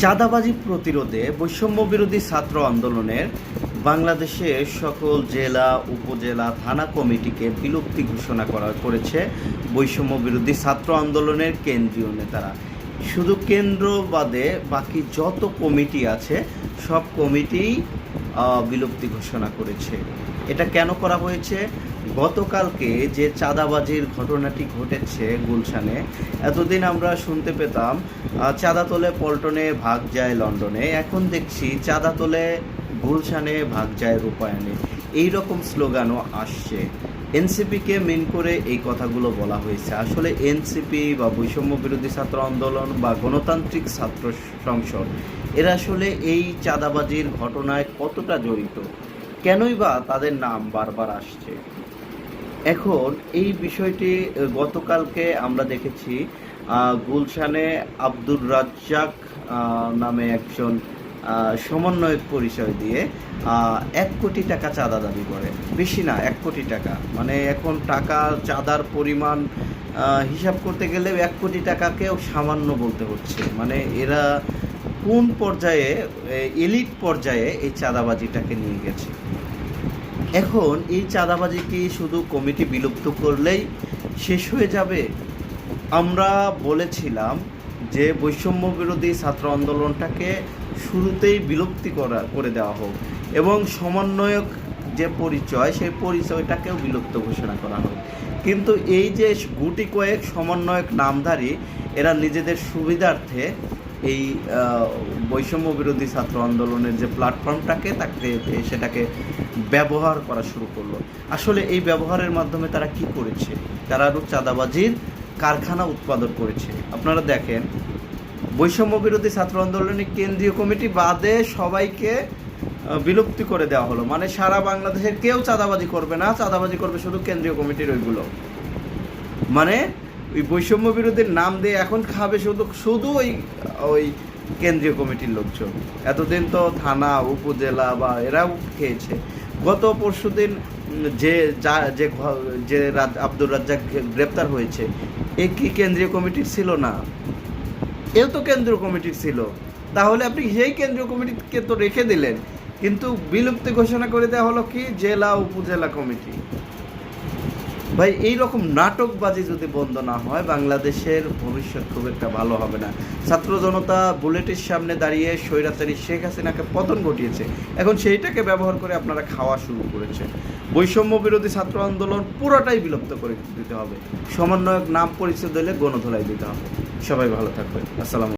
চাঁদাবাজি প্রতিরোধে বৈষম্য বিরোধী ছাত্র আন্দোলনের বাংলাদেশে সকল জেলা উপজেলা থানা কমিটিকে বিলুপ্তি ঘোষণা করেছে বৈষম্য বিরোধী ছাত্র আন্দোলনের কেন্দ্রীয় নেতারা। শুধু কেন্দ্র বাদে বাকি যত কমিটি আছে সব কমিটি বিলুপ্তি ঘোষণা করেছে। এটা কেন করা হয়েছে? গতকালকে যে চাঁদাবাজির ঘটনাটি ঘটেছে গুলশানে, এতদিন আমরা শুনতে পেতাম চাঁদা তোলে পল্টনে, ভাগ যায় লন্ডনে। এখন দেখছি চাঁদা তোলে গুলশানে, ভাগ যায় রূপায়ণে। এই রকম স্লোগানও আসছে। এনসিপিকে মেন করে এই কথাগুলো বলা হয়েছে। আসলে এনসিপি বা বৈষম্য বিরোধী ছাত্র আন্দোলন বা গণতান্ত্রিক ছাত্র সংসদ এরা আসলে এই চাঁদাবাজির ঘটনায় কতটা জড়িত, কেনই বা তাদের নাম বারবার আসছে। এখন এই বিষয়টি গতকালকে আমরা দেখেছি গুলশানে আব্দুর রাজ্জাক নামে একজন সমন্বয়ক পরিচয় দিয়ে 1 কোটি টাকা চাঁদা দাবি করে। বেশি না, 1 কোটি টাকা। মানে এখন টাকা চাঁদার পরিমাণ হিসাব করতে গেলে 1 কোটি টাকাকেও সামান্য বলতে হচ্ছে। মানে এরা কোন পর্যায়ে, এলিট পর্যায়ে এই চাঁদাবাজিটাকে নিয়ে গেছে। এখন এই চাঁদাবাজি কি শুধু কমিটি বিলুপ্ত করলেই শেষ হয়ে যাবে? আমরা বলেছিলাম যে বৈষম্য বিরোধী ছাত্র আন্দোলনটাকে শুরুতেই বিলুপ্তি করে দেওয়া হোক এবং সমন্বয়ক যে পরিচয় সেই পরিচয়টাকেও বিলুপ্ত ঘোষণা করা হোক। কিন্তু এই যে গুটি কয়েক সমন্বয়ক নামধারী এরা নিজেদের সুবিধার্থে এই বৈষম্য বিরোধী ছাত্র আন্দোলনের যে প্ল্যাটফর্মটাকে সেটাকে ব্যবহার করা শুরু করলো। আসলে এই ব্যবহারের মাধ্যমে তারা কি করেছে? তারা আরও চাঁদাবাজির কারখানা উৎপাদন করেছে। আপনারা দেখেন, বৈষম্য বিরোধী ছাত্র আন্দোলনের কেন্দ্রীয় কমিটি বাদে সবাইকে বিলুপ্তি করে দেওয়া হলো। মানে সারা বাংলাদেশের কেউ চাঁদাবাজি করবে না, চাঁদাবাজি করবে শুধু কেন্দ্রীয় কমিটির ওইগুলো। মানে ওই বৈষম্য বিরোধীর নাম দিয়ে এখন খাবে শুধু ওই কেন্দ্রীয় কমিটির লোকজন। এতদিন তো থানা উপজেলা বা এরাও খেয়েছে। গত পরশুদিন যে আব্দুর রাজ্জাক গ্রেপ্তার হয়েছে, এ কি কেন্দ্রীয় কমিটির ছিল না? এও তো কেন্দ্রীয় কমিটির ছিল। তাহলে আপনি সেই কেন্দ্রীয় কমিটিকে তো রেখে দিলেন, কিন্তু বিলুপ্তি ঘোষণা করে দেওয়া হলো কি জেলা উপজেলা কমিটি। ভাই, এইরকম নাটকবাজি যদি বন্ধ না হয় বাংলাদেশের ভবিষ্যৎ খুব একটা ভালো হবে না। ছাত্র জনতা বুলেটের সামনে দাঁড়িয়ে স্বৈরাচারী শেখ হাসিনাকে পতন ঘটিয়েছে, এখন সেইটাকে ব্যবহার করে আপনারা খাওয়া শুরু করেছেন। বৈষম্য বিরোধী ছাত্র আন্দোলন পুরোটাই বিলুপ্ত করে দিতে হবে। সমন্বয়ক নাম পরিচয় দিলে গণধোলাই দিতে হবে। সবাই ভালো থাকবেন। আসসালাম।